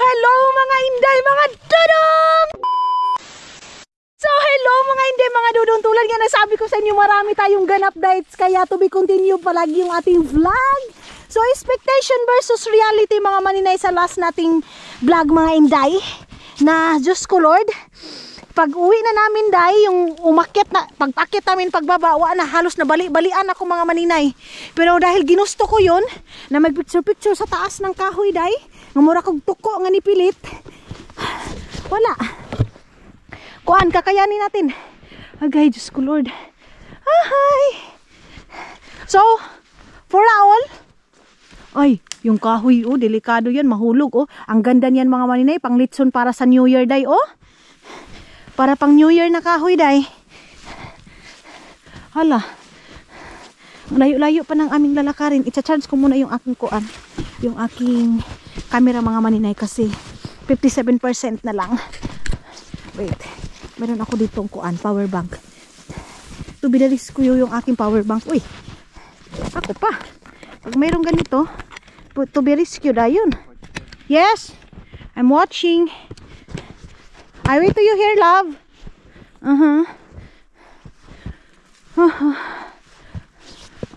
hello mga Inday, mga dudong! So hello mga Inday, mga dudong. Tulad nga nasabi ko sa inyo, marami tayong ganap dates, kaya to be continued palagi yung ating vlog. So expectation versus reality mga maninay sa last nating vlog mga Inday, na Diyos ko Lord, pag uwi na namin day, yung umakyat na, pagpakit namin pagbabawa na, halos na bali-balian ako mga maninay. Pero dahil ginusto ko yun, na mag-picture-picture sa taas ng kahoy day, ngamura kong tuko nga nipilit, wala. Kuan, kakayanin natin. Agay, Diyos ko Lord. Ahay. So, for all, ay, yung kahoy, oh, delikado yan, mahulog, oh. Ang ganda niyan mga maninay, pang litson para sa New Year day, oh. Para pang New Year na kahoy day. Hala. Layo-layo pa ng aming lalakarin. I-charge ko muna yung aking kuan. Yung aking camera mga maninay kasi 57% na lang. Wait. Meron ako dito ang kuan, power bank. To be the rescue yung aking power bank. Uy. Ako pa. Pag mayroong ganito, to be rescue da yun. Yes. I'm watching. I wait to you here, love.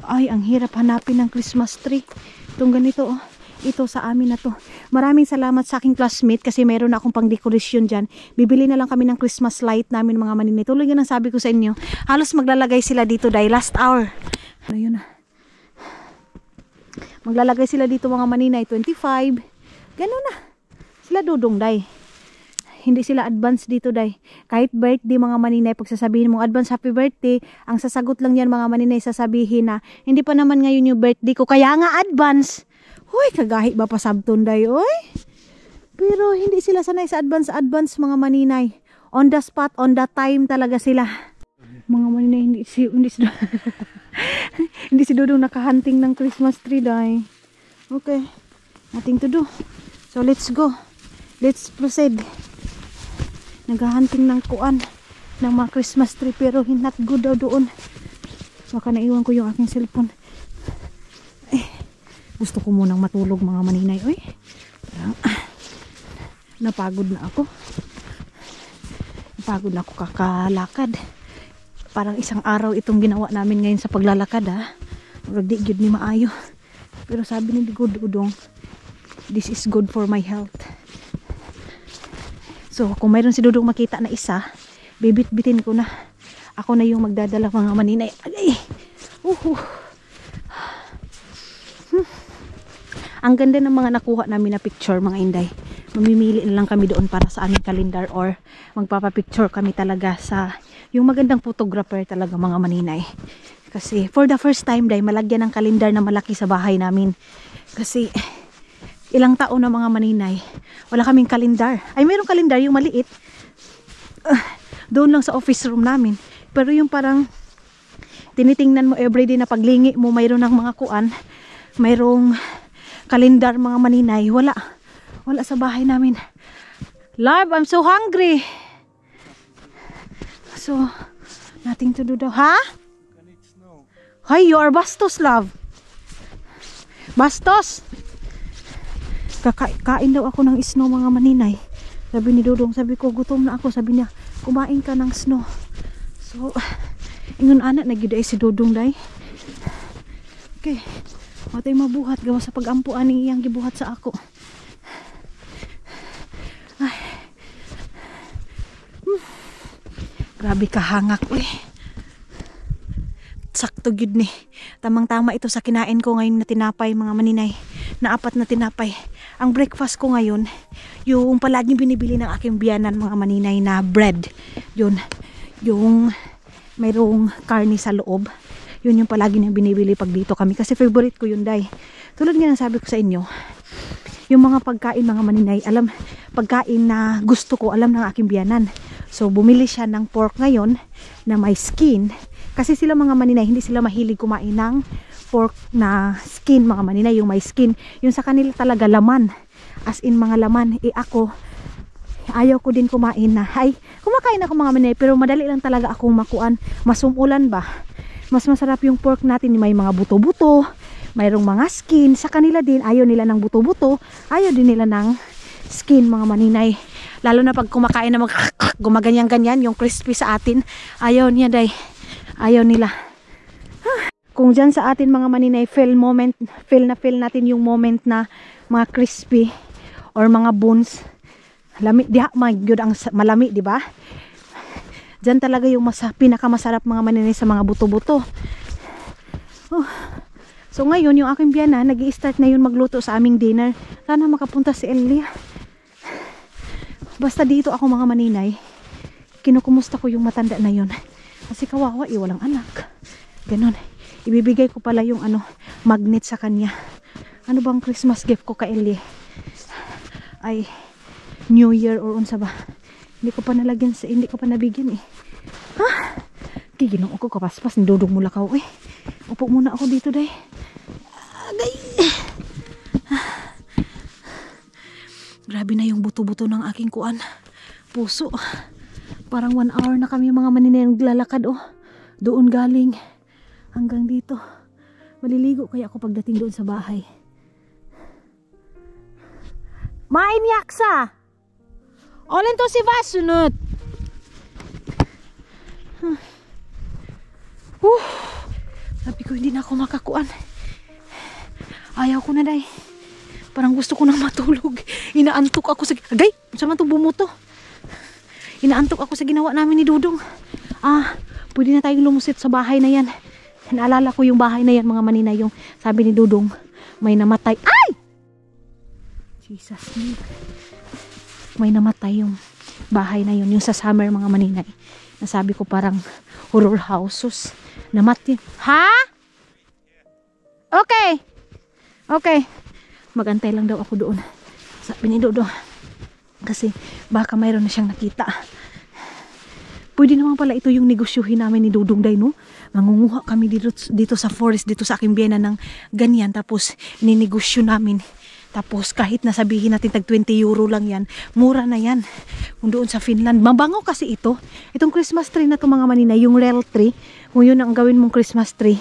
Ay, ang hirap hanapin ng Christmas tree. Itong ganito, oh. Ito sa amin na to. Maraming salamat sa aking classmate kasi meron na akong pang decoration dyan. Bibili na lang kami ng Christmas light namin mga maninay. Tuloy yun ang sabi ko sa inyo. Halos maglalagay sila dito dahil last hour. Ano yun na? Maglalagay sila dito mga maninay. 25. Ganun na. Sila dudong day. Hindi sila advance dito day. Kahit birthday mga maninay, pag sasabihin mong advance happy birthday, ang sasagot lang yan mga maninay, sasabihin na hindi pa naman ngayon yung birthday ko, kaya nga advance. Uy, kagahi ba pa sabton day, uy? Pero hindi sila sanay sa advance mga maninay. On the spot, on the time talaga sila. Mga maninay, hindi si hindi si Dudong nakahunting ng Christmas tree day. Okay, nothing to do. So let's go. Let's proceed. Naghahunting ng kuan ng mga Christmas tree pero not good daw doon. Baka naiwan ko yung aking cellphone. Gusto ko munang matulog mga maninay. Uy, napagod na ako. Napagod na ako kakalakad. Parang isang araw itong ginawa namin ngayon sa paglalakad, ha. Di good ni maayo. Pero sabi ni Dudong, this is good for my health. So, kung mayroon si Dudong makita na isa, bibit-bitin ko na. Ako na yung magdadala mga maninay. Ay! Ang ganda ng mga nakuha namin na picture mga Inday. Mamimili na lang kami doon para sa aming kalendar or magpapapicture kami talaga sa yung magandang photographer talaga mga maninay. Kasi for the first time day, malagyan ng kalendar na malaki sa bahay namin. Kasi ilang taon na mga maninay, wala kaming kalendar. Ay, mayroong kalendar yung maliit. Doon lang sa office room namin. Pero yung parang tinitingnan mo everyday na paglingi mo, mayroon ng mga kuan, mayroong kalendar mga maninay. Wala. Wala sa bahay namin. Love, I'm so hungry. So, nothing to do daw. Ha? Hi, you are bastos, love. Bastos. Kakain daw ako ng snow mga maninay. Sabi ni Dudong, sabi ko gutom na ako. Sabi niya, kumain ka ng snow. So, ingon anak, nagiday si Dudong day. Okay. Matay mabuhat gawa sa pagampo ani iyang gibuhat sa ako. Ay. Grabe kahangak uy. Sakto gid ni. Tamang-tama ito sa kinain ko ngayon na tinapay mga maninay. Na 4 na tinapay. Ang breakfast ko ngayon, yung palaging binibili ng aking biyanan mga maninay na bread. Yun. Yung mayroong karne sa loob. Yun yung palagi niyang binibili pag dito kami. Kasi favorite ko yun, day. Tulad nga sabi ko sa inyo, yung mga pagkain, mga maninay, pagkain na gusto ko, alam ng aking biyanan. So, bumili siya ng pork ngayon na may skin. Kasi sila mga maninay, hindi sila mahilig kumain ng pork na skin, mga maninay, yung may skin. Yung sa kanila talaga laman. As in, mga laman. Ako, ayaw ko din kumain na. Ay, kumakain ako mga maninay, pero madali lang talaga akong makuan. Masumulan ba? Mas masarap yung pork natin, may mga buto-buto, mayroong mga skin. Sa kanila din, ayaw nila ng buto-buto, ayaw din nila ng skin mga maninay. Lalo na pag kumakain na gumaganyan-ganyan yung crispy sa atin. Ayaw niya day. Ayaw nila. Kung dyan sa atin mga maninay, feel natin yung moment na mga crispy or mga bones. Lami, diha, ang malami, di ba? Dyan talaga yung pinakamasarap mga maninay sa mga buto-buto. So ngayon, yung aking biyana, nag-i-start na yun magluto sa aming dinner. Sana makapunta si Elia. Basta dito ako mga maninay, kinukumusta ko yung matanda na yun. Kasi kawawa, walang anak. Ganon. Ibibigay ko pala yung magnet sa kanya. Ano bang Christmas gift ko kay Elia? Ay, New Year or unsa ba? Hindi ko pa nalagyan, hindi ko pa nabigyan eh. Ha? Ginoo ko kapaspas, nidudong mula ka eh. Upo muna ako dito day. Agay. Grabe na yung buto-buto ng aking kuan. Puso. Parang 1 hour na kami mga maninay naglalakad Doon galing hanggang dito. Maliligo kaya ako pagdating doon sa bahay. Main yaksa. Olin to si Vasunut. Sabi ko hindi na ako makakuan. Ayaw ko na day. Parang gusto ko nang matulog. Inaantok ako sa... Agay! Sama itong bumuto. Inaantok ako sa ginawa namin ni Dudong. Pwede na tayong lumusit sa bahay na yan. Naalala ko yung bahay na yan mga maninay. Yung sabi ni Dudong, may namatay. Ay! Jesus me. May namatay yung bahay na yun. Yung sa summer mga maninay. Nasabi ko parang horror houses. Namatay. Ha? Okay. Okay. Magantay lang daw ako doon. Sabi ni Dudong. Kasi baka mayroon na siyang nakita. Pwede naman pala ito yung negosyohin namin ni Dudong day, no? Mangunguha kami dito sa forest, dito sa aking biyana ng ganyan. Tapos ininegosyo namin. Tapos kahit nasabihin natin tag 20 euro lang yan, mura na yan. Kung doon sa Finland, mabango kasi ito. Itong Christmas tree na ito mga maninay, yung real tree. Kung yun ang gawin mong Christmas tree,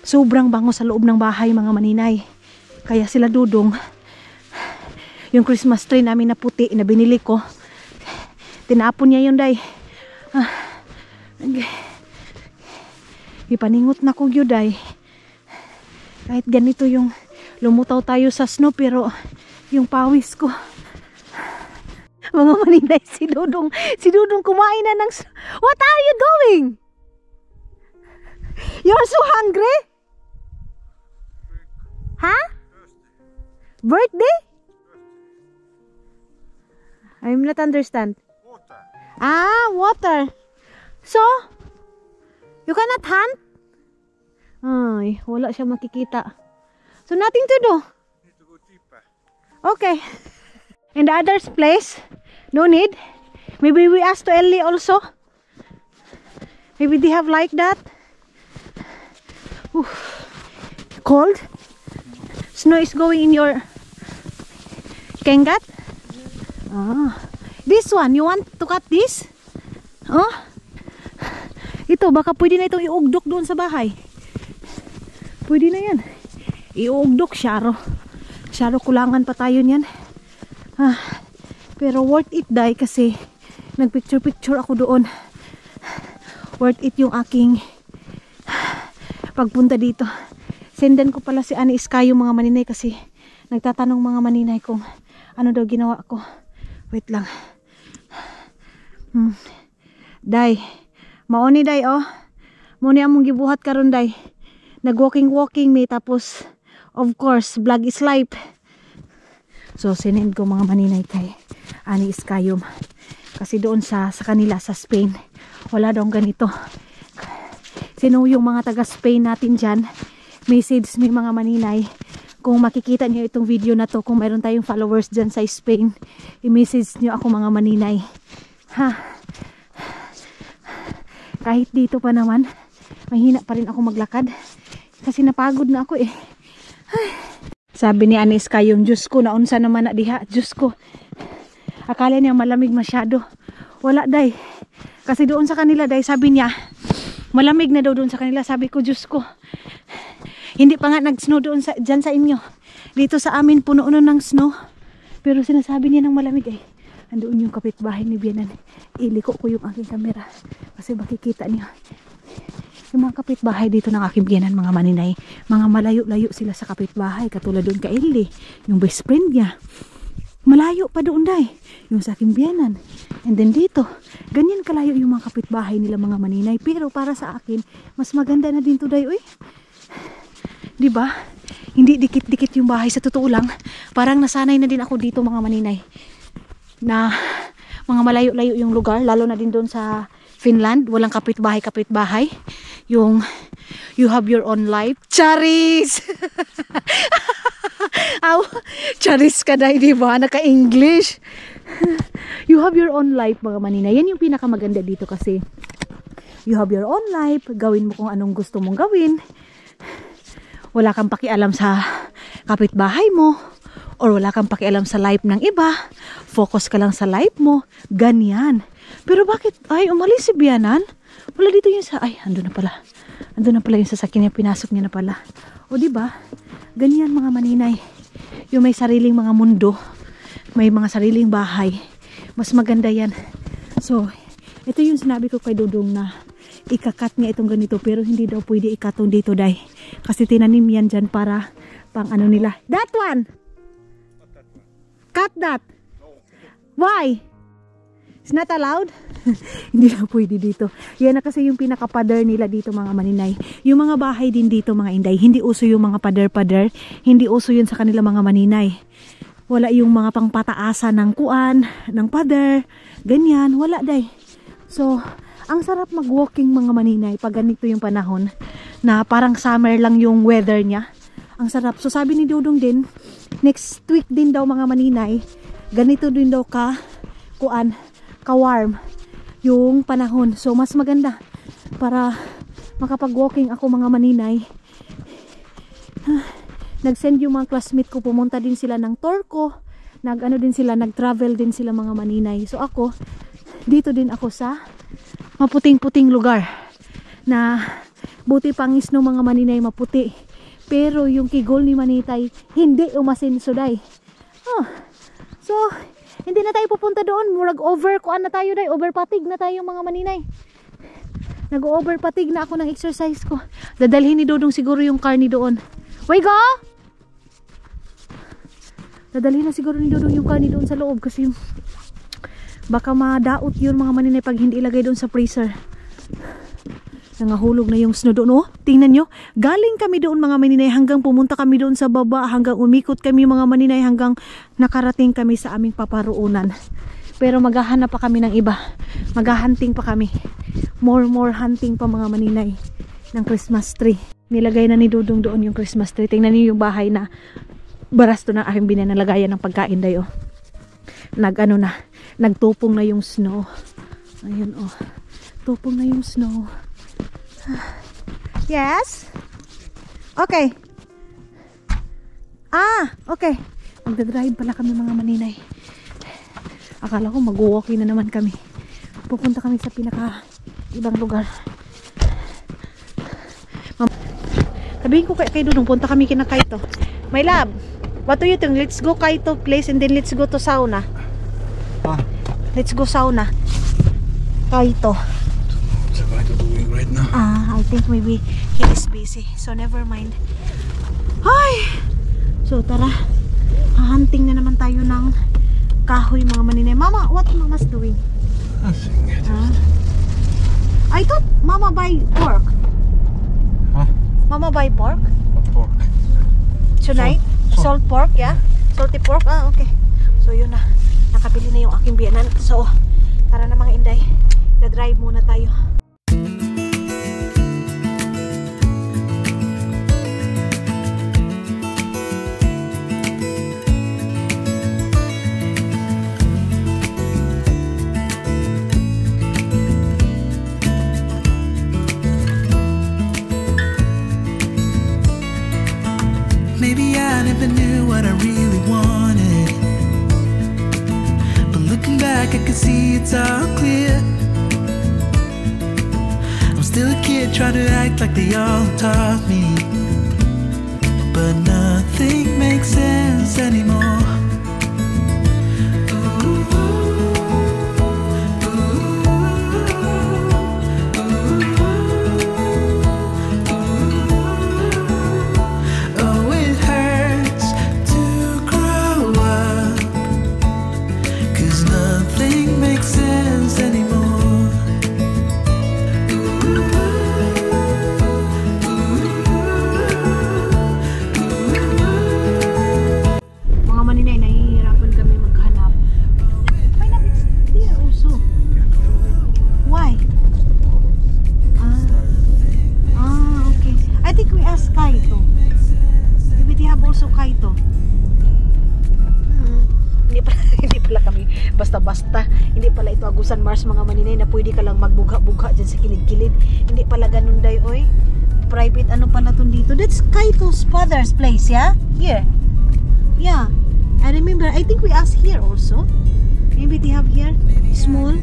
sobrang bango sa loob ng bahay mga maninay. Kaya sila Dudong, yung Christmas tree namin na puti na binili ko, tinapon niya yun day. Ipaningot na ko yun day. Kahit ganito yung lumutaw tayo sa snow, pero yung pawis ko. Mga maninay, si Dudong kumain na ng What are you doing? You're so hungry? Ha? Birthday? I'm not understand. Water. Water. So, you cannot hunt? Ay, wala siya makikita. So, nothing to do. Need to go deeper. Okay. In the other place, no need. Maybe we ask to Ellie also. Maybe they have like that. Oof. Cold? Snow is going in your Kengat? This one, you want to cut this? Ito, baka pwede na itong iugdok doon sa bahay. Pwede na yan. Iugdok, Sharo. Sharo, kulangan pa tayo niyan. Pero worth it day kasi nagpicture-picture ako doon. Worth it yung aking pagpunta dito. Sendan ko pala si Ani Iskayo mga maninay kasi nagtatanong mga maninay kung ano daw ginawa ko. Wait lang. Day. Maoni day Muni among gibuhat karon day. Nag-walking me tapos of course vlog is life. So sinend ko mga maninay kay Ani Iskayo. Kasi doon sa kanila sa Spain wala daw ganito. Sino yung mga taga Spain natin dyan? Message me mga maninay. Kung makikita niyo itong video na to, kung mayroon tayong followers dyan sa Spain, i-message niyo ako mga maninay. Kahit dito pa naman, mahina pa rin ako maglakad. Kasi napagod na ako eh. Sabi ni Anis kayong, Diyos ko, naunsa naman na diha. Diyos ko. Akala niya malamig masyado. Wala day. Kasi doon sa kanila day, sabi niya, malamig na daw doon sa kanila. Sabi ko, Diyos ko. Hindi pa nga nag-snow doon dyan sa inyo. Dito sa amin, puno-uno ng snow. Pero sinasabi niya ng malamig ay andoon yung kapitbahay ni Bianan. Iliko ko yung aking camera kasi makikita niyo yung mga kapitbahay dito ng aking biyanan, mga maninay. Mga malayo-layo sila sa kapitbahay. Katulad doon kay Ellie, yung best friend niya. Malayo pa doon day, yung sa aking biyanan. And then dito, ganyan kalayo yung mga kapitbahay nila, mga maninay. Pero para sa akin, mas maganda na din to day. Uy, diba? Hindi dikit-dikit yung bahay. Sa totoo lang, parang nasanay na din ako dito, mga maninay. Na mga malayo-layo yung lugar, lalo na din doon sa Finland, walang kapitbahay. Yung you have your own life. Charis! Aw, charis ka na, di ba? Naka-English. You have your own life, mga manina. Yan yung pinakamaganda dito kasi you have your own life. Gawin mo kung anong gusto mong gawin. Wala kang pakialam sa kapitbahay mo. Or wala kang pakialam sa life ng iba. Focus ka lang sa life mo. Ganyan. Pero bakit? Ay, umalis si Bianan. Wala dito yun sa... Ay, andun na pala. Andun na pala yung sasakyan niya. Pinasok niya na pala. O diba? Ganyan mga maninay. Yung may sariling mga mundo. May mga sariling bahay. Mas maganda yan. So, ito yung sinabi ko kay Dudong na ikakat niya itong ganito. Pero hindi daw pwede ikatong dito, day. Kasi tinanim yan dyan para pang ano nila. That one! Cut that! Why? It's not allowed? Hindi na pwede dito. Yan na kasi yung pinaka-pader nila dito, mga maninay. Yung mga bahay din dito, mga inday. Hindi uso yung mga pader-pader. Hindi uso yun sa kanila, mga maninay. Wala yung mga pangpataasan ng kuan, ng pader. Ganyan. Wala, day. So, ang sarap mag-walking, mga maninay, pag ganito yung panahon na parang summer lang yung weather niya. Ang sarap. So, sabi ni Dudong din, next week din daw, mga maninay, ganito din daw ka-warm yung panahon. So mas maganda para makapag-walking ako, mga maninay. Nag-send yung mga classmate ko, pumunta din sila ng Torco. Nag-travel din sila, mga maninay. So ako, dito din ako sa maputing-puting lugar na buti pangis no, mga maninay, maputi. Pero yung kigol ni Manitay hindi umasin suday. So hindi na tayo pupunta doon. Murag kuan na tayo, day. Overpatig na tayo, mga maninay. Nag-overpatig na ako ng exercise ko. Dadalhin ni Dudong siguro yung car ni doon. Wait, go! Dadalhin na siguro ni Dudong yung car ni doon sa loob. Kasi baka madaot yun, mga maninay, pag hindi ilagay doon sa freezer. Nangahulog na yung snow doon. Oh, tingnan nyo. Galing kami doon, mga maninay, hanggang pumunta kami doon sa baba, hanggang umikot kami, mga maninay, hanggang nakarating kami sa aming paparuunan. Pero maghahanap pa kami ng iba. Maghahunting pa kami. More hunting pa, mga maninay, ng Christmas tree. Nilagay na ni Dudong doon yung Christmas tree. Tingnan niyo yung bahay na barasto ng aking binanalagayan ng pagkain dayo. Nagtupong na yung snow. Ayun, oh. Tupong na yung snow. Yes? Okay. Okay. Magdadrive pala kami, mga maninay. Akala ko mag-walking na naman kami. Pupunta kami sa pinaka ibang lugar. Sabihin ko kay Dudong, punta kami kina Kaito. My love, what do you think? Let's go Kaito place and then let's go to sauna. Let's go sauna. Kaito. Right now. I think maybe he is busy, so never mind. Ay! So tara, hunting na naman tayo ng kahoy, mga maninay. Mama, what mama's doing? I thought Mama buy pork. Huh? Mama buy pork? What pork? Tonight? Salt pork, yeah? Salty pork? Okay. So yun na, nakabili na yung aking biyanan. So tara na, mga inday, da-drive muna tayo. Maybe I never knew what I really wanted, but looking back I can see it's all clear. I'm still a kid trying to act like they all taught me, but nothing makes sense anymore. Basta-basta. Hindi pala ito Agusan Mars mga maninay na pwede ka lang magbugha-bugha dyan sa kilid-kilid. Hindi pala ganun day, oy. Private ano pala tun dito. That's Kaito's father's place, yeah? Here. Yeah. I remember, I think we asked here also. Maybe they have here. Small.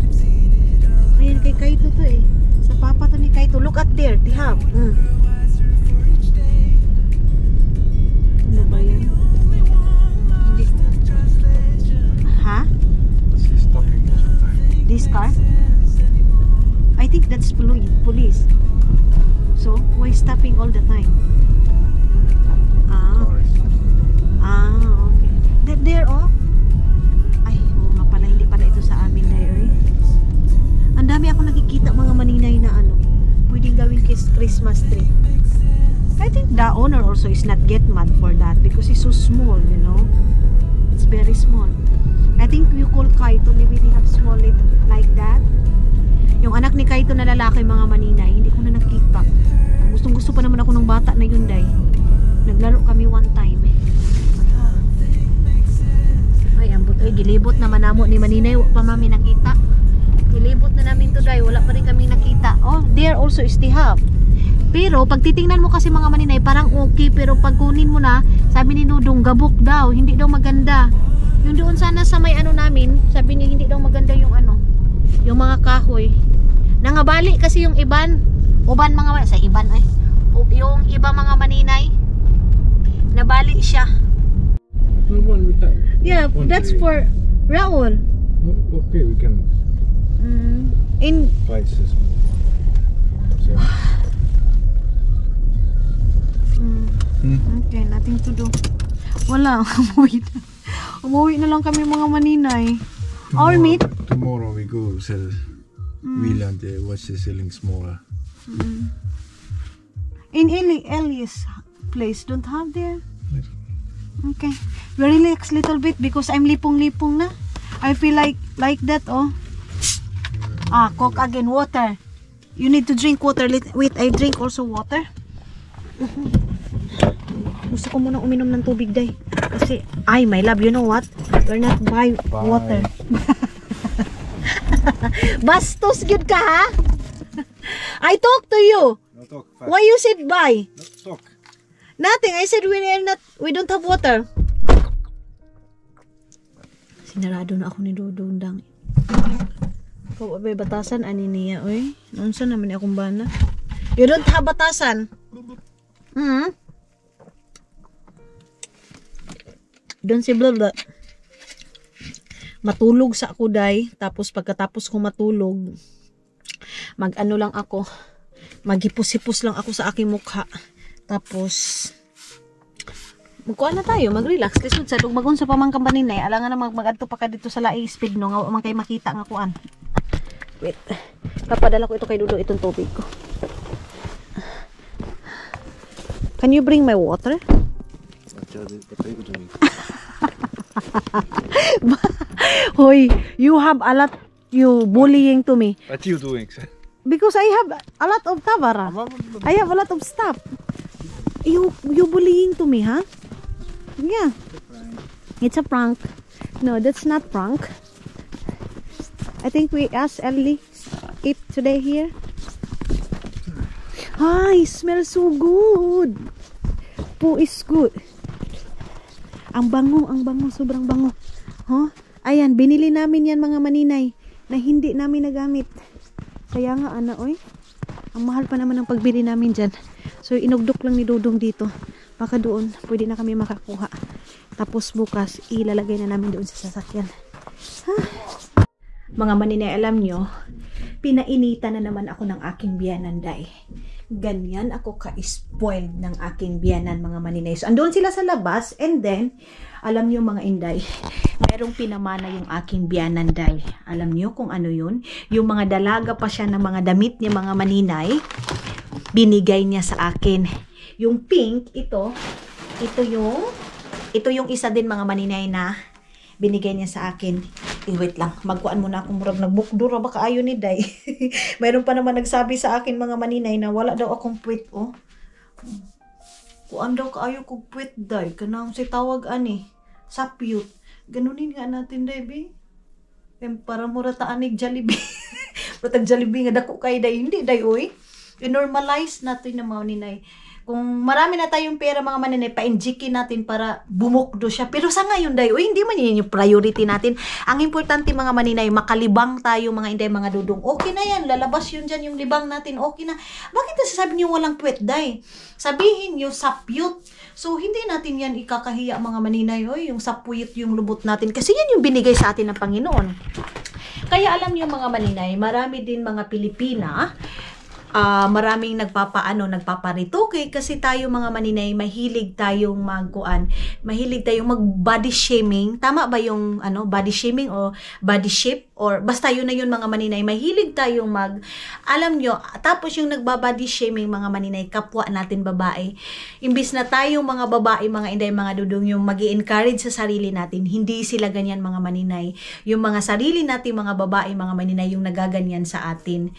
Ayan kay Kaito to eh. Sa papa to ni Kaito. Look at there. They have. Ano ba yan? Hindi. Ha? She's stopping most of the time. This car? I think that's police. So, why stopping all the time? Okay. That there, oh. Ay, oo nga pala, hindi pala ito sa amin na eh. Ang dami ako nakikita mga maninay na ano, pwedeng gawing Christmas tree. I think the owner also is not get mad for that because it's so small, you know. It's very small. I think you call Kaito, maybe they have small it like that. Yung anak ni Kaito na lalaki mga maninay, hindi ko na nakita. Gustong gusto pa naman ako ng bata na yun day. Naglaro kami one time. Ay, ambot. Ay, gilibot naman namo ni maninay. Wala pa mami nakita. Gilibot na namin to day. Wala pa rin kami nakita. Oh, there also is the hub. Pero, pag titingnan mo kasi mga maninay, parang okay. Pero pag kunin mo na, sabi ni Nudong, gabok daw. Hindi daw maganda. Yung doon sana sa may ano namin, sabi niya hindi daw maganda yung ano. Yung mga kahoy. Nangabali kasi yung iban. Uban mga, sa iban ay. Yung iba mga maninay, nabali siya. The one we have. Yeah, One that's day. for Raul. Okay, we can In buy this small one. So, okay, nothing to do. Wala, umuwi na lang kami mga maninay. Our meat. Tomorrow we go sell Wieland. What's the selling smaller? In Elias place, don't have there. Okay, we relax little bit because I'm lipong-lipong na. I feel like that, oh. Coke again, water. You need to drink water. Wait, I drink also water. Gusto ko muna uminom ng tubig, day. Kasi, ay, my love, you know what? We're not buy water. Bastos good ka, ha? I talk to you. No talk. Why you said bye? No talk. Nothing. I said we don't have water. Sinarado na ako ni Dudundang. Kau abay batasan ani niya, oy. Unsa naman akong bana? You don't have batasan. Don't say blah blah. Matulog sa ako day, tapos pagkatapos ko matulog, mag-ano lang ako, maghipos-hipos lang ako sa aking mukha. Tapos magkuha na tayo, mag-relax. Lisod sa dugmagon sa pamangkang paninay. Alangan na mag-adto pa ka dito sa laing speed no, nga man kay makita nga kuan. Wait. Papadala ko ito kay Dudo itong tubig ko. Can you bring my water? Hoy, you have a lot you bullying to me. What you doing, sir? Because I have a lot of tabara. I have a lot of stuff. You bullying to me, huh? Yeah. It's a prank. No, that's not prank. I think we asked Ellie eat today here. Ay, smells so good. Po is good. Ang bango, sobrang bango. Huh? Ayan, binili namin yan mga maninay na hindi namin nagamit. Kaya nga, ana, oy. Ang mahal pa naman ang pagbili namin dyan. So, inugdok lang ni Dudong dito. Baka doon, pwede na kami makakuha. Tapos bukas, ilalagay na namin doon sa sasakyan. Ha? Mga maninay, alam nyo, pinainitan na naman ako ng aking biyananday. Ganyan ako ka-spoiled ng aking biyanan, mga maninay. So, andun sila sa labas, and then, alam nyo mga inday, merong pinamana yung aking biyananday. Alam nyo kung ano yun? Yung mga dalaga pa siya ng mga damit niya, mga maninay, binigay niya sa akin. Yung pink, ito yung isa din mga maninay na binigay niya sa akin. Wait lang, magkuan muna akong murag nagbukdura baka ayaw ni day. Mayroon pa naman nagsabi sa akin mga maninay na wala daw akong puwit, oh. Kuan daw kaayo kong puwit day, kanang si tawag ani, sapyut. Ganunin nga natin day, be. Para mura taanig Jollibee. Murag Jollibee nga dako kay day hindi day oy. I-normalize natin na mga ninay. Kung marami na tayong pera mga maninay, pa-injikin natin para bumukdo siya. Pero sa ngayon day, hindi man yun yung priority natin. Ang importante mga maninay, makalibang tayo mga inday, mga dudong. Okay na yan, lalabas yun dyan yung libang natin, okay na. Bakit nasasabi niyo walang puwet day? Sabihin niyo sapyut. So, hindi natin yan ikakahiya mga maninay. Oy, yung sapuyot yung lubot natin. Kasi yan yung binigay sa atin ng Panginoon. Kaya alam niyo mga maninay, marami din mga Pilipina, maraming nagpaparitoke kasi tayo mga maninay mahilig tayong mahilig tayong mag body shaming. Tama ba yung body shaming o body shape, or basta yun na yun mga maninay, mahilig tayong alam nyo, tapos yung nagbabody shaming mga maninay, kapwa natin babae, imbis na tayong mga babae mga inday mga dudong yung magi-encourage sa sarili natin, hindi sila ganyan mga maninay. Yung mga sarili natin mga babae mga maninay yung nagaganyan sa atin.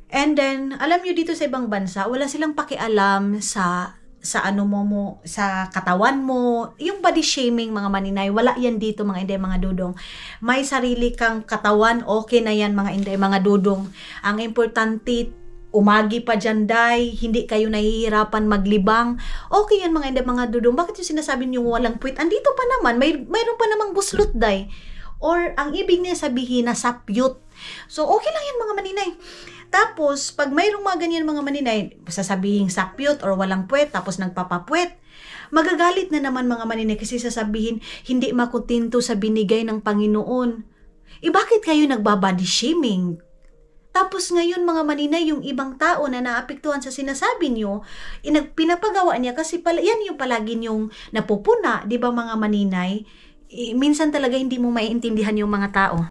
And then, alam nyo dito sa ibang bansa, wala silang pakialam sa sa katawan mo. Yung body shaming mga maninay, wala yan dito mga inday mga dudong. May sarili kang katawan, okay na yan mga inday mga dudong. Ang importante, umagi pa dyan day, hindi kayo nahihirapan maglibang. Okay yan mga inday mga dudong. Bakit yung sinasabi nyo walang puwit? Andito pa naman, mayroon pa namang buslot day. Or ang ibig niya sabihin na sapyut. So okay lang yan mga maninay. Tapos, pag mayroong mga ganyan mga maninay, sasabihin sapyot or walang puwet, tapos nagpapapuwet, magagalit na naman mga maninay kasi sasabihin, hindi makutinto sa binigay ng Panginoon. Bakit kayo nagbabody shaming? Tapos ngayon mga maninay, yung ibang tao na naapektuhan sa sinasabi nyo, pinapagawa niya kasi yan yung palagi yung napupuna, di ba mga maninay? Minsan talaga hindi mo maiintindihan yung mga tao.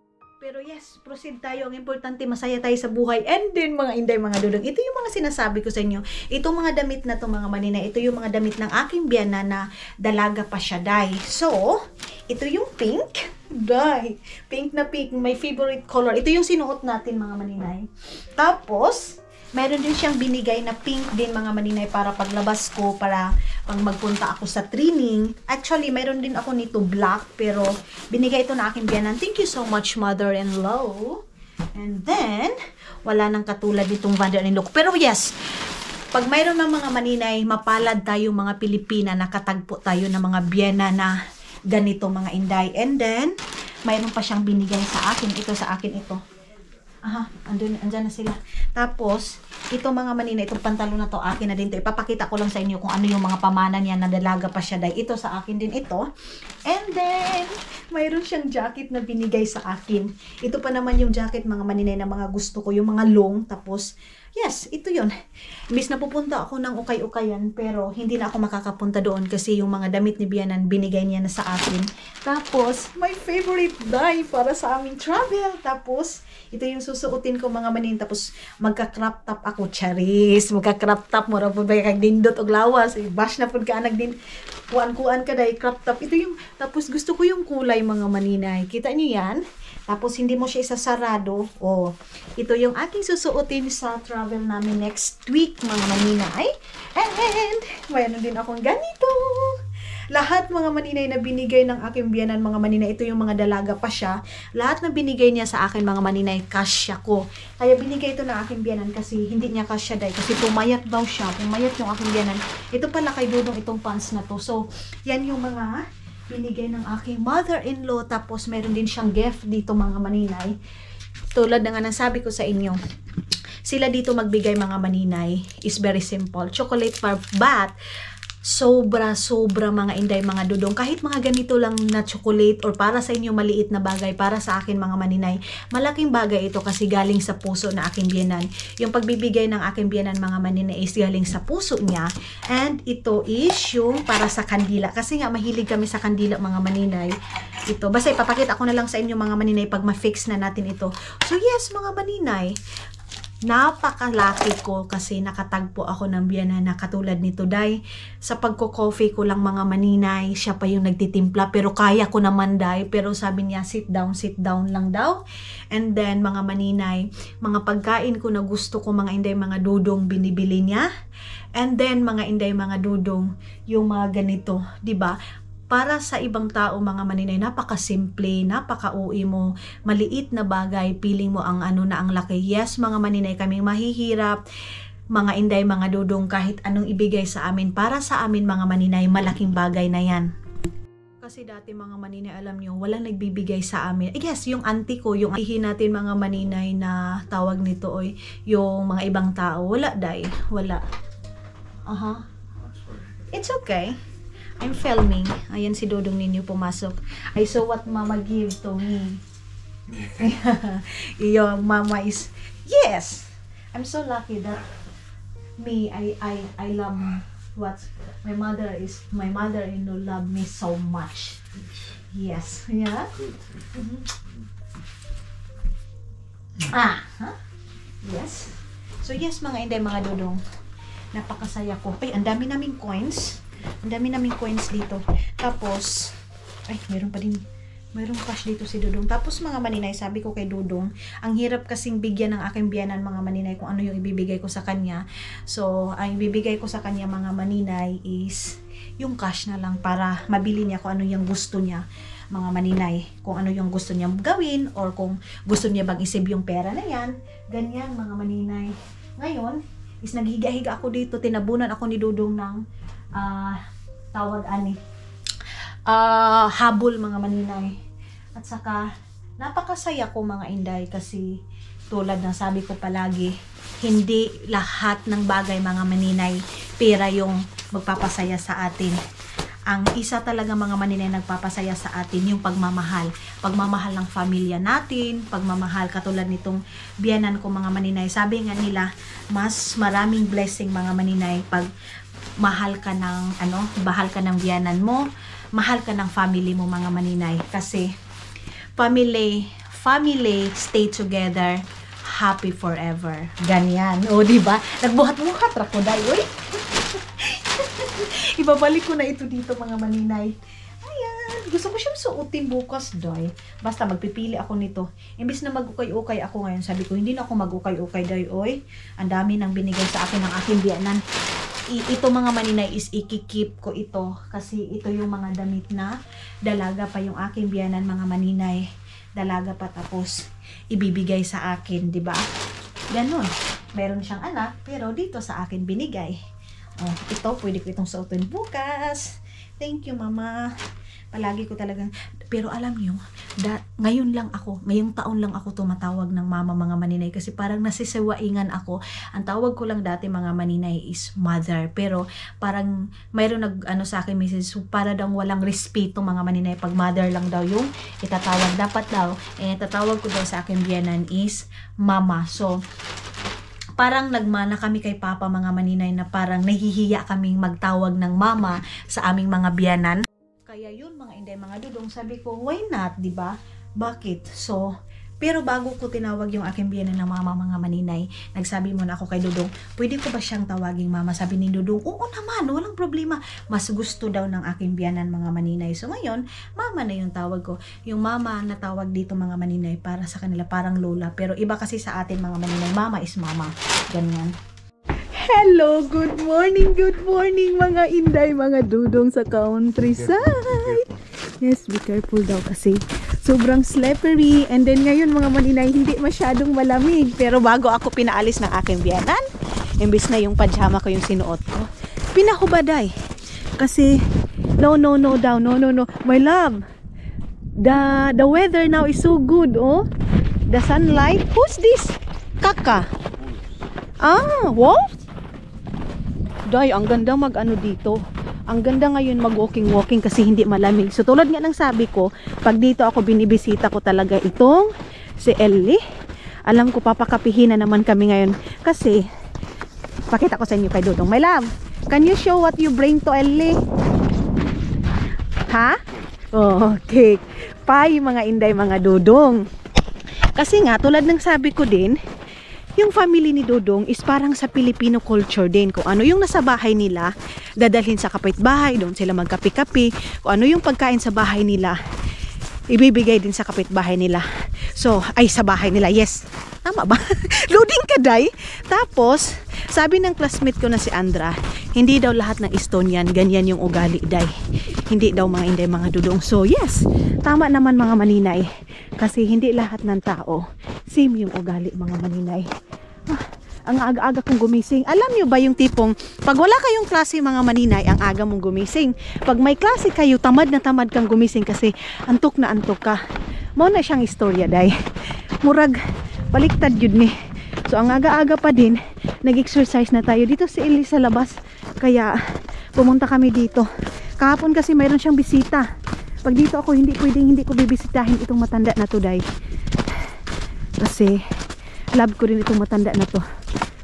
Pero yes, proceed tayo. Ang importante, masaya tayo sa buhay. And then, mga inday, mga dudong, ito yung mga sinasabi ko sa inyo. Itong mga damit na to mga maninay, ito yung mga damit ng aking biyana na dalaga pa siya, day. So, ito yung pink. Day. Pink na pink. My favorite color. Ito yung sinuot natin, mga maninay. Tapos, meron din siyang binigay na pink din mga maninay para paglabas ko, para pag magpunta ako sa training. Actually, meron din ako nito black, pero binigay ito na aking biyanan. Thank you so much, mother-in-law. And then, wala nang katulad nitong mother-in-law. Pero yes, pag mayroon ng mga maninay, mapalad tayo mga Pilipina, nakatagpo tayo ng mga biyana na ganito mga inday. And then, mayroon pa siyang binigay sa akin. Ito sa akin ito. Andyan na sila. Tapos, ito mga maninay, itong pantalon na to, akin na din to. Ipapakita ko lang sa inyo kung ano yung mga pamana niya na dalaga pa siya, day. Ito sa akin din ito. And then, mayroon siyang jacket na binigay sa akin. Ito pa naman yung jacket mga maninay na mga gusto ko, yung mga long. Tapos, yes, ito yun. Imbis na pupunta ako ng ukay-ukayan, pero hindi na ako makakapunta doon kasi yung mga damit ni Bianan, binigay niya na sa akin. Tapos, my favorite dye para sa aming travel. Tapos, ito yung susuotin ko mga manin. Tapos, magka-crop top ako. Charis, magka-crop top. Mura po ba kag dindot o lawas. Bash na po ka din. Kuan-kuan ka dahil crop top. Ito yung, tapos gusto ko yung kulay mga maninay. Kita niyo yan? Tapos, hindi mo siya isasarado. Ito yung aking susuotin sa travel namin next week, mga maninay. And, mayroon din akong ganito. Lahat mga maninay na binigay ng aking biyanan, mga maninay, ito yung mga dalaga pa siya. Lahat na binigay niya sa akin, mga maninay, kasya ko. Kaya binigay ito ng aking biyanan kasi hindi niya kasya dahil. Kasi pumayat daw siya. Pumayat yung aking biyanan. Ito pala kay Dudong itong pants na to. So, yan yung mga binigay ng aking mother-in-law. Tapos, meron din siyang gift dito, mga maninay. Tulad na nga nasabi ko sa inyo, sila dito magbigay mga maninay is very simple. Chocolate bar, but sobra mga inday, mga dudong. Kahit mga ganito lang na chocolate or para sa inyo maliit na bagay, para sa akin mga maninay, malaking bagay ito kasi galing sa puso na aking biyanan. Yung pagbibigay ng aking biyanan mga maninay is galing sa puso niya. And ito is yung para sa kandila. Kasi nga mahilig kami sa kandila mga maninay. Ito. Basta ipapakita ko na lang sa inyo mga maninay pag ma-fix na natin ito. So yes mga maninay, napakalaki ko kasi nakatagpo ako ng biyanan na katulad nito, day. Sa pagko-coffee ko lang mga maninay, siya pa yung nagtitimpla, pero kaya ko naman, day. Pero sabi niya, sit down lang daw. And then mga maninay, mga pagkain ko na gusto ko mga inday, mga dudong, binibili niya. And then mga inday, mga dudong, yung mga ganito, 'di ba? para sa ibang tao mga maninay, napakasimple, napaka-uwi mo, maliit na bagay, piling mo ang ano na ang laki. Yes mga maninay, kaming mahihirap, mga inday, mga dudong, kahit anong ibigay sa amin, para sa amin mga maninay, malaking bagay na yan. Kasi dati mga maninay, alam nyo, walang nagbibigay sa amin. Yes, yung auntie ko, yung ihi natin mga maninay na tawag nito, oy, yung mga ibang tao, wala day, wala. It's okay. I'm filming. Ayan si Dodong ninyo pumasok. I saw what mama give to me. Your mama is, yes. I'm so lucky that me, I love what my mother-in-law love me so much. Yes. Yeah. Yes. So yes mga inday, mga dudong, napakasaya ko. Ay, ang dami naming coins. Ang dami naming coins dito. Tapos, ay, mayroong cash dito si Dudong. Tapos mga maninay, sabi ko kay Dudong, ang hirap kasing bigyan ng aking biyanan mga maninay kung ano yung ibibigay ko sa kanya. So, ang ibibigay ko sa kanya mga maninay is yung cash na lang para mabili niya kung ano yung gusto niya mga maninay. Kung ano yung gusto niya gawin or kung gusto niya bang isave yung pera na yan. Ganyan mga maninay. Ngayon, is naghiga-higa ako dito. Tinabunan ako ni Dudong ng habol mga maninay. At saka napakasaya ko mga inday kasi tulad ng sabi ko palagi, hindi lahat ng bagay mga maninay pera yung magpapasaya sa atin. Ang isa talaga mga maninay nagpapasaya sa atin yung pagmamahal. Pagmamahal ng pamilya natin, pagmamahal katulad nitong biyanan ko mga maninay. Sabi nga nila, mas maraming blessing mga maninay pag mahal ka ng biyanan mo, mahal ka ng family mo mga maninay. Kasi family stay together, happy forever. Ganyan. O, diba? Nagbuhat-buhat ra ko dahil. Uy! Ibabalik ko na ito dito mga maninay. Ayan. Gusto ko siyang suotin bukas dahil. Basta magpipili ako nito. Imbis na mag-ukay-ukay ako ngayon, sabi ko, hindi na ako mag-ukay-ukay dahil. Oy, ang dami nang binigay sa akin ng aking biyanan. Ito mga maninay is ikikip ko ito kasi ito yung mga damit na dalaga pa yung aking biyanan mga maninay. Dalaga pa tapos ibibigay sa akin, di ba? Ganon. Meron siyang anak pero dito sa akin binigay. Oh, ito pwede ko itong suotin bukas. Thank you mama. Palagi ko talagang, pero alam nyo, ngayong taon lang ako tumatawag ng mama mga maninay kasi parang nasisiwaingan ako. Ang tawag ko lang dati mga maninay is mother, pero parang mayroon sa akin message, para daw walang respeto mga maninay pag mother lang daw yung itatawag. Dapat daw, tatawag ko daw sa akin biyanan is mama. So, parang nagmana kami kay Papa mga maninay na parang nahihiya kaming magtawag ng mama sa aming mga biyanan. Kaya yun mga inday, mga dudong, sabi ko, why not, di ba? Bakit? So, pero bago ko tinawag yung aking biyanan ng mama mga maninay, nagsabi muna ako kay Dudong, pwede ko ba siyang tawaging mama? Sabi ni Dudong, oo naman, walang problema. Mas gusto daw ng aking biyanan mga maninay. So ngayon, mama na yung tawag ko. Yung mama na tawag dito mga maninay, para sa kanila parang lola. Pero iba kasi sa atin mga maninay, mama is mama. Ganyan. Hello, good morning mga inday, mga dudong sa countryside. Yes, be careful daw kasi sobrang slippery. And then ngayon mga maninay, hindi masyadong malamig. Pero bago ako pinaalis ng aking biyanan, imbis na yung pajama ko yung sinuot ko, pinahubaday. Kasi, no, my love, the weather now is so good, oh. The sunlight, who's this? Kaka. Wow. Day, ang ganda dito. Ang ganda ngayon mag-walking kasi hindi malamig. So tulad nga ng sabi ko, pag dito ako binibisita ko talaga itong si Ellie. Alam ko papakapihin na naman kami ngayon. Kasi, pakita ko sa inyo kay Dudong. My love, can you show what you bring to Ellie? Ha? Oh, cake. Pie mga inday, mga Dudong. Kasi nga, tulad ng sabi ko din, yung family ni Dudong is parang sa Filipino culture din. Kung ano yung nasa bahay nila, dadalhin sa kapitbahay, doon sila magkapi-kapi. Kung ano yung pagkain sa bahay nila, ibibigay din sa kapitbahay nila. So, sa bahay nila, yes. Tama ba? Loading ka, day. Tapos, sabi ng classmate ko na si Andra, hindi daw lahat ng Estonian, ganyan yung ugali, day. Hindi daw mga inday mga dudong. So yes, tama naman mga maninay. Kasi hindi lahat ng tao same yung ugali mga maninay. Ang aga-aga kong gumising. Alam nyo ba yung tipong pag wala kayong klase mga maninay, ang aga mong gumising. Pag may klase kayo, tamad na tamad kang gumising kasi antok na antok ka. Mao na siyang istorya day. Murag baliktad yun ni. So ang aga-aga pa din, nag-exercise na tayo dito si Eli sa labas. Kaya pumunta kami dito. Kahapon kasi mayroon siyang bisita. Pag dito ako hindi ko bibisitahin itong matanda na to day. Kasi love ko rin itong matanda na to.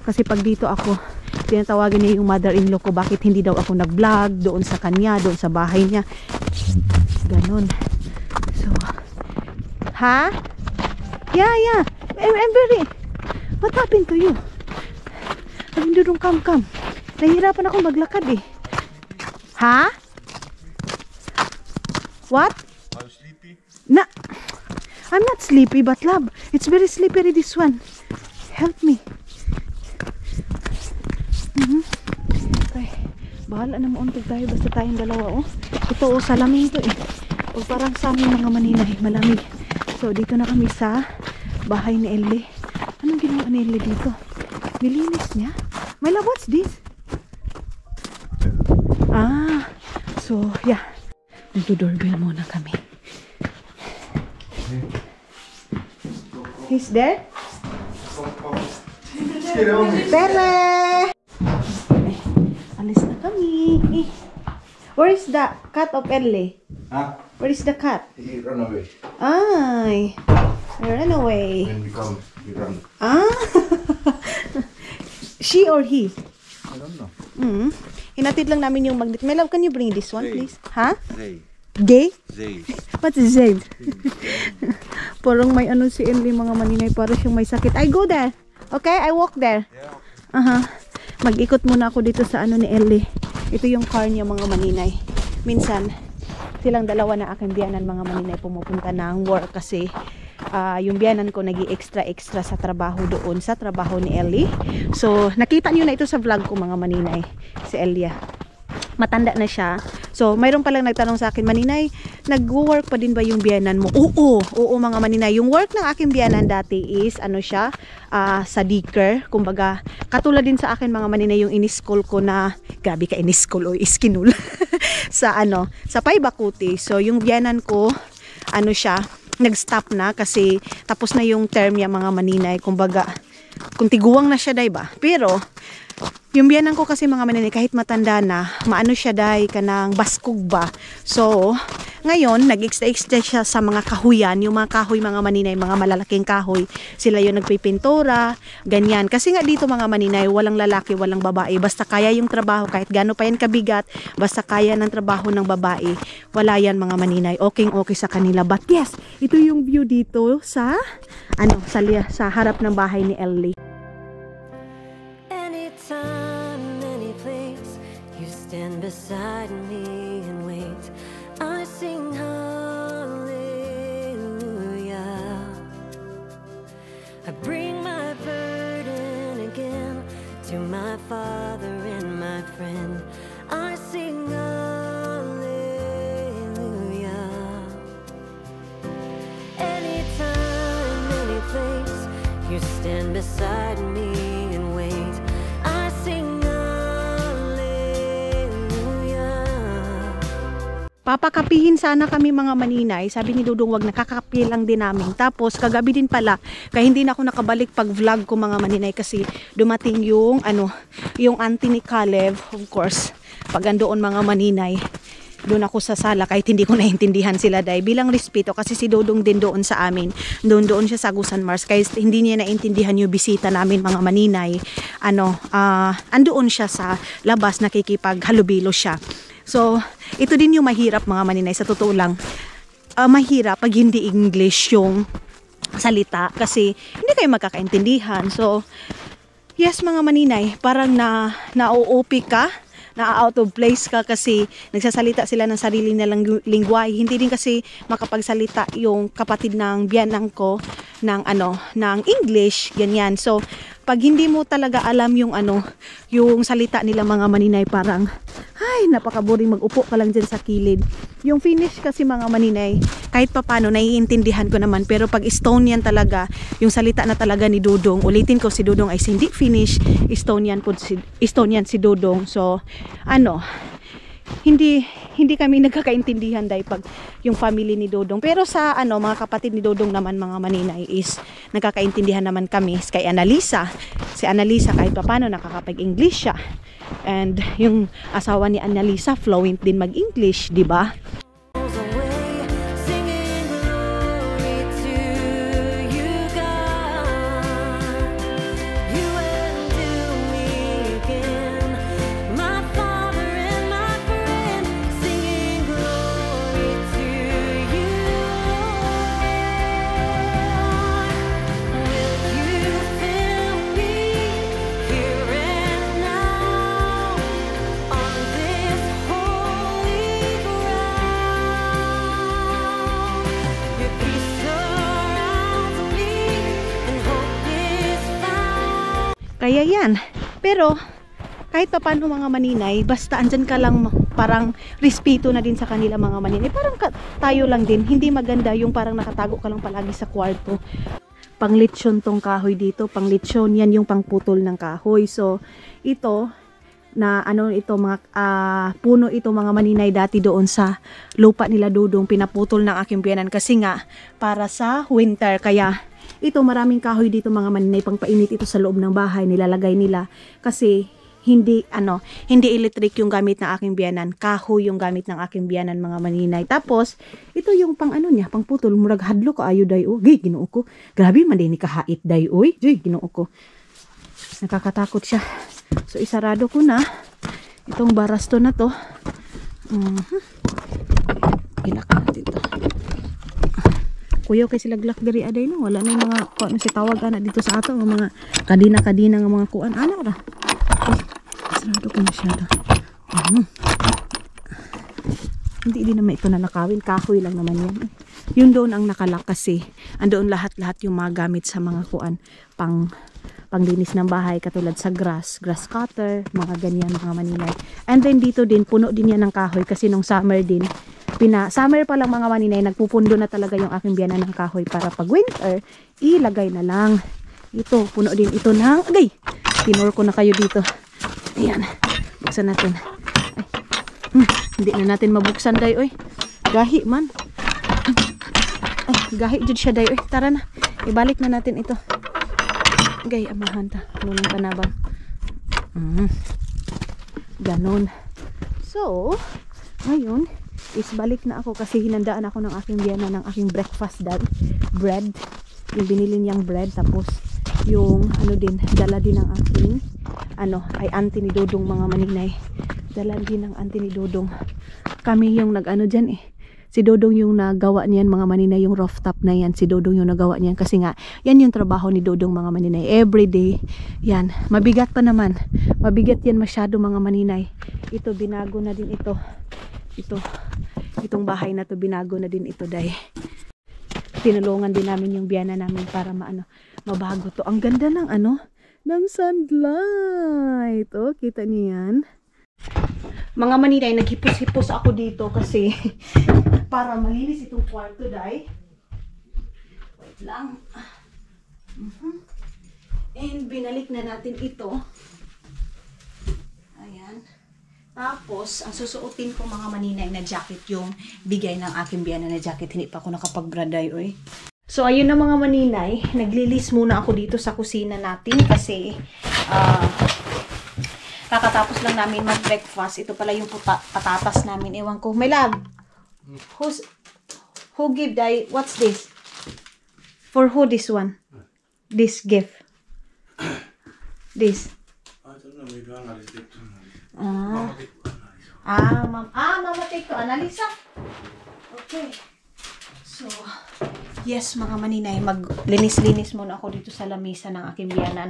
Kasi pag dito ako, tinatawagan niya yung mother-in-law ko bakit hindi daw ako nag-vlog doon sa kanya, doon sa bahay niya. Ganon. So, ha? Yeah. I'm very... What happened to you? Sabi doon, come. Nahihirapan ako maglakad eh. Ha? What? I'm sleepy. I'm not sleepy, but love, it's very slippery this one. Help me. Okay. Bahala na mauntog tayo basta tayong dalawa oh. Ito salamin to eh. O parang sa amin mga maninay, malamig. So dito na kami sa bahay ni Ellie. Anong ginawa ni Ellie dito? Nilinis niya? My love, what's this? So yeah. Magdo-doorbell muna kami. He's there? Tere! Alis na kami. Where is the cat of Ellie? Huh? Where is the cat? He run away. Ay! Run away. When we come, we run. She or he? I don't know. Hinatid lang namin yung magnet. My love, can you bring this one, Zay. please? Ha? Zay. Gay? Zay. What's Zay? Parang may ano si Ellie mga maninay. Parang siyang may sakit. I go there. Okay? I walk there. Yeah. Mag-ikot muna ako dito sa ano ni Ellie. Ito yung car niya mga maninay. Minsan, silang dalawa na aking biyanan mga maninay pumupunta ng work kasi yung biyanan ko nag-i-extra sa trabaho doon sa trabaho ni Ellie. So, nakita niyo na ito sa vlog ko mga maninay. Si Elia. Matanda na siya. So, mayroon palang nagtanong sa akin, maninay, nag-work pa din ba yung biyanan mo? Oo mga maninay. Yung work ng aking biyanan dati is, ano siya, sa Dicker. Kumbaga, katulad din sa akin mga maninay yung in-school ko na, grabe ka in-school o iskinul. sa Paibakuti. So, yung biyanan ko, ano siya, nag-stop na kasi tapos na yung term niya mga maninay. Kumbaga, kung tiguang na siya, diba? Pero, yung biyanan ko kasi mga maninay, kahit matanda na, maano siya day, kanang baskog ba. So, ngayon, nag-extra siya sa mga kahuyan, yung mga kahoy mga maninay, mga malalaking kahoy. Sila yung nagpipintura, ganyan. Kasi nga dito mga maninay, walang lalaki, walang babae. Basta kaya yung trabaho, kahit gaano pa yan kabigat, basta kaya ng trabaho ng babae, wala yan mga maninay. Okay sa kanila. But yes, ito yung view dito sa, sa harap ng bahay ni Ellie. Stand beside me and wait. I sing hallelujah. I bring my burden again to my Father and my friend. I sing hallelujah. Anytime, any place, you stand beside me and wait. I sing Papakapihin sana kami mga maninay. Sabi ni Dudong wag, nakakapi lang din namin. Tapos kagabi din pala, kaya hindi na ako nakabalik pag vlog ko mga maninay kasi dumating yung yung auntie ni Caleb, of course. Pag andoon mga maninay, doon ako sa sala kahit hindi ko naintindihan sila dahil bilang respeto kasi si Dudong din doon sa amin. Doon siya sa Agusan Mars kaya hindi niya naintindihan yung bisita namin mga maninay. Andoon siya sa labas, nakikipaghalubilo siya. So, ito din yung mahirap mga maninay. Sa totoo lang, mahirap pag hindi English yung salita kasi hindi kayo magkakaintindihan. So, yes mga maninay, parang na-OOP ka, na-out of place ka kasi nagsasalita sila ng sarili nilang lingwahe. Hindi din kasi makapagsalita yung kapatid ng biyanang ko ng English, ganyan. So, pag hindi mo talaga alam yung yung salita nila mga maninay, parang ay napakaboring, mag-upo ka lang dyan sa kilid. Yung Finnish kasi mga maninay, kahit papano naiintindihan ko naman, pero pag Estonian talaga, yung salita na talaga ni Dudong, ulitin ko, si Dudong ay hindi Finnish, Estonian si Dudong. So hindi kami nagkakaintindihan dahil pag yung family ni Dodong. Pero sa mga kapatid ni Dodong naman mga maninay is nagkakaintindihan naman kami kay Annalisa. Si Annalisa kahit paano nakakapag-English siya. And yung asawa ni Annalisa fluent din mag-English, di ba? away, singing glory to you, God. You will do me again, my Father and my friend, singing glory to you, Lord. Will you fill me here and now on this holy ground? Your peace surrounds me and hope is found. Kaya yan. Pero kahit pa paano mga maninay, basta andyan ka lang, parang respeto na din sa kanila mga maninay. Parang tayo lang din. Hindi maganda yung parang nakatago ka lang palagi sa kwarto. Panglitsyon tong kahoy dito. Panglitsyon, yan yung pangputol ng kahoy. So, ito, na ito mga puno ito mga maninay dati doon sa lupa nila Dudong, pinaputol ng aking biyanan kasi nga para sa winter. Kaya ito maraming kahoy dito mga maninay, pang painit ito sa loob ng bahay, nilalagay nila kasi hindi electric yung gamit ng aking biyanan, kahoy yung gamit ng aking biyanan mga maninay. Tapos ito yung pang niya, pang putol, murag hadlo ka ayo day o, gay ginoo ko, grabe man din ni kahait day oy, joy ginoo ko, nakakatakot siya. So isarado ko na itong barasto na to. Ilaka natin to. Kuyaw kay sila glak diri aday no, wala na yung mga kuan si tawag dito sa ato, mga kadina-kadina nga mga kuan ra. Isarado ko na siya to. Hindi din naman ito na nakawin, kahoy lang naman yan. Yun doon ang nakalak kasi andoon lahat-lahat yung mga gamit sa mga kuan panglinis ng bahay, katulad sa grass cutter, mga ganyan mga maninay. And then dito din, puno din yan ng kahoy kasi nung summer din, summer pa lang mga maninay, nagpupundo na talaga yung aking biyanan ng kahoy para pag winter, ilagay na lang. Ito, puno din ito ng, tinur ko na kayo dito. Ayan, buksan natin. Hindi na natin mabuksan day, oy. Gahi man. Gahi jud siya day, oy. Tara na, ibalik na natin ito. Gay, amahan ta. Nunong panabang. Ganon. So, ngayon, is balik na ako kasi hinandaan ako ng aking biyanan ng aking breakfast bread. Yung binili niyang bread. Tapos, yung din, dala din ng aking ay auntie ni Dodong mga maninay. Dala din ng auntie ni Dodong. Kami yung dyan eh. Si Dodong yung nagawa niyan mga maninay, yung rooftop na yan. Si Dodong yung nagawa niyan kasi nga, yan yung trabaho ni Dodong mga maninay. Everyday, yan. Mabigat pa naman. Mabigat yan masyado mga maninay. Ito, binago na din ito. Itong bahay na to, binago na din ito dahil tinulungan din namin yung biyana namin para mabago to. Ang ganda ng ng sunlight. Oh, kita niyo yan. Mga maninay, naghipos-hipos ako dito kasi para malinis itong kwarto dahil. Wait lang. And binalik na natin ito. Ayan. Tapos, ang susuotin ko mga maninay na jacket yung bigay ng aking biyanan na jacket. Hindi pa ako nakapag-braday, oy. So, ayun na mga maninay. Naglilis muna ako dito sa kusina natin kasi kakatapos lang namin mag-breakfast. Ito pala yung patatas namin. Ewan ko. My love, who give what's this? For who this one? This gift? This? I don't know, maybe Annalisa take to Mama take to Annalisa. Okay. So, yes mga maninay, maglinis-linis muna ako dito sa lamisa ng aking biyanan.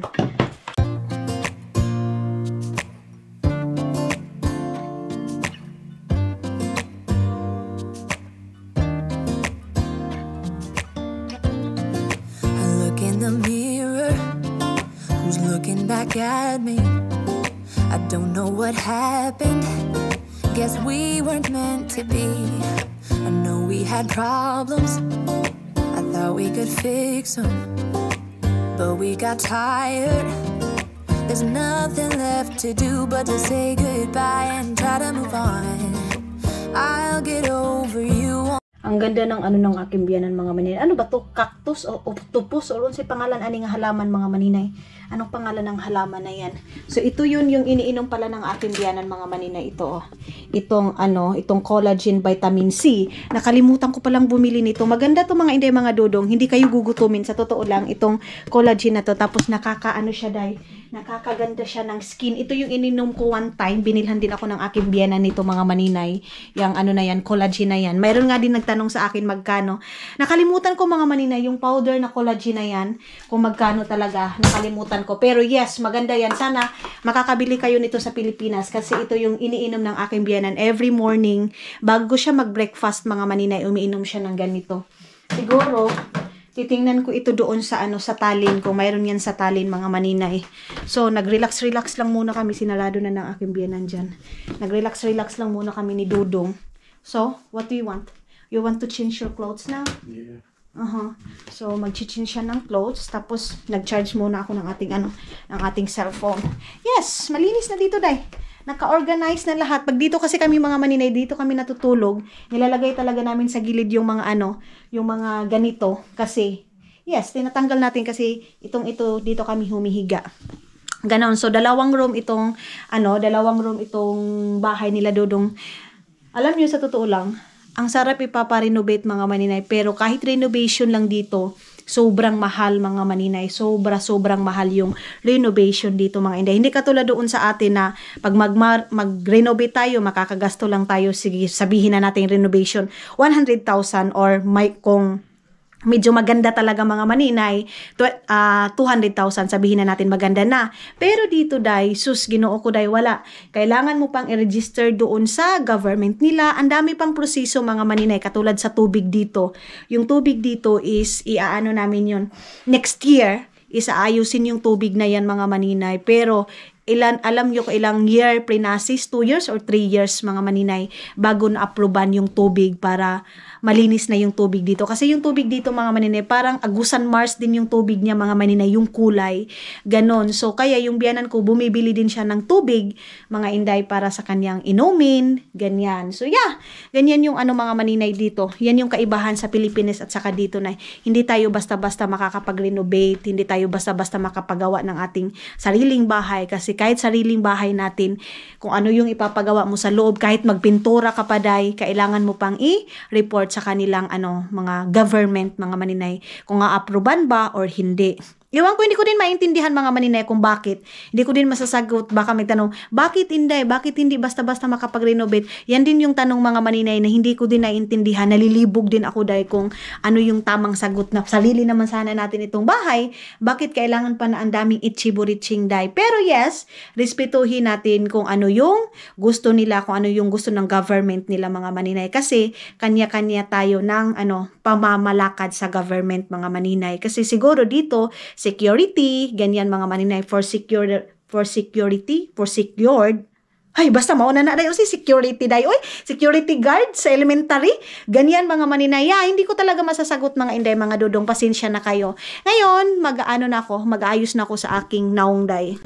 who's looking back at me. I don't know what happened. Guess we weren't meant to be. I know we had problems. I thought we could fix them, but we got tired. There's nothing left to do but to say goodbye and try to move on. I'll get over you. Ang ganda ng ano ng aking biyanan mga maninay. Ano ba to? Cactus o octopus? O si pangalan aning halaman mga maninay? Anong pangalan ng halaman na yan? So ito yun yung iniinom pala ng aking biyanan mga maninay. Ito itong collagen vitamin C. Nakalimutan ko palang bumili nito. Maganda to mga inday mga dodong. Hindi kayo gugutumin. Sa totoo lang itong collagen na to. Tapos nakakaano siya dahil. Nakakaganda siya ng skin. Ito yung ininom ko one time. Binilhan din ako ng aking biyanan nito mga maninay. Yung ano na yan, collagen na yan. Mayroon nga din nagtanong sa akin magkano. Nakalimutan ko mga maninay, yung powder na collagen na yan. Kung magkano talaga, nakalimutan ko. Pero yes, maganda yan. Sana makakabili kayo nito sa Pilipinas. Kasi ito yung iniinom ng aking biyanan. Every morning, bago siya mag-breakfast mga maninay, umiinom siya ng ganito. Siguro, titingnan ko ito doon sa sa talin kung mayroon yan sa talin mga maninay. So nag-relax lang muna kami, sinarado na ng aking biyanan diyan. Nag-relax lang muna kami ni Dudong. So, what do you want? You want to change your clothes now? Yeah. So mag-change siya ng clothes tapos nag-charge muna ako ng ating cellphone. Yes, malinis na dito dai. Naka-organize na lahat. Pag dito kasi kami mga maninay, dito kami natutulog, nilalagay talaga namin sa gilid yung mga yung mga ganito. Kasi, yes, tinatanggal natin kasi ito, dito kami humihiga. Ganon. So, dalawang room itong bahay nila Dodong. Alam niyo, sa totoo lang, ang sarap ipapa-renovate mga maninay. Pero kahit renovation lang dito, sobrang mahal mga maninay. Sobrang mahal yung renovation dito mga inday. Hindi katulad doon sa atin na pag mag-renovate tayo, makakagasto lang tayo. Sige, sabihin na natin renovation 100,000 or kung medyo maganda talaga mga maninay, 200,000 sabihin na natin maganda na. Pero dito dai, sus Ginoo ko dai, wala. Kailangan mo pang i-register doon sa government nila. Ang dami pang proseso mga maninay, katulad sa tubig dito. Yung tubig dito is iaano namin yun. Next year, isaayusin yung tubig na yan mga maninay. Pero alam nyo ko ilang year pre-nasis, 2 years or 3 years mga maninay bago na-aproban yung tubig para malinis na yung tubig dito. Kasi yung tubig dito mga maninay, parang agusan Mars din yung tubig niya mga maninay, yung kulay. Ganon. So kaya yung biyanan ko, bumibili din siya ng tubig, mga inday, para sa kanyang inumin. Ganyan. So yeah, ganyan yung mga maninay dito. Yan yung kaibahan sa Pilipinas at saka dito na hindi tayo basta-basta makakapag-renovate, hindi tayo basta-basta makapagawa ng ating sariling bahay. Kasi kahit sariling bahay natin, kung ano yung ipapagawa mo sa loob, kahit magpintura ka pa day, kailangan mo pang i-report sa kanilang mga government mga maninay kung a-approban ba or hindi. Iwan ko, hindi ko din maintindihan mga maninay kung bakit. Hindi ko din masasagot. Baka may tanong, bakit hindi? Bakit hindi basta-basta makapag-renovate? Yan din yung tanong mga maninay na hindi ko din naintindihan. Nalilibog din ako dahil kung ano yung tamang sagot na sarili naman sana natin itong bahay. Bakit kailangan pa na ang daming itchiburitsing day? Pero yes, respetuhin natin kung ano yung gusto nila, kung ano yung gusto ng government nila mga maninay. Kasi kanya-kanya tayo ng pamamalakad sa government mga maninay. Kasi siguro dito, security, ganyan mga maninay, for secured, ay, basta mauna na dayo si security dayo, security guard sa elementary, ganyan mga maninay. Hindi ko talaga masasagot mga inday, mga dodong, pasensya na kayo. Ngayon, mag-aayos na ako sa aking naong day.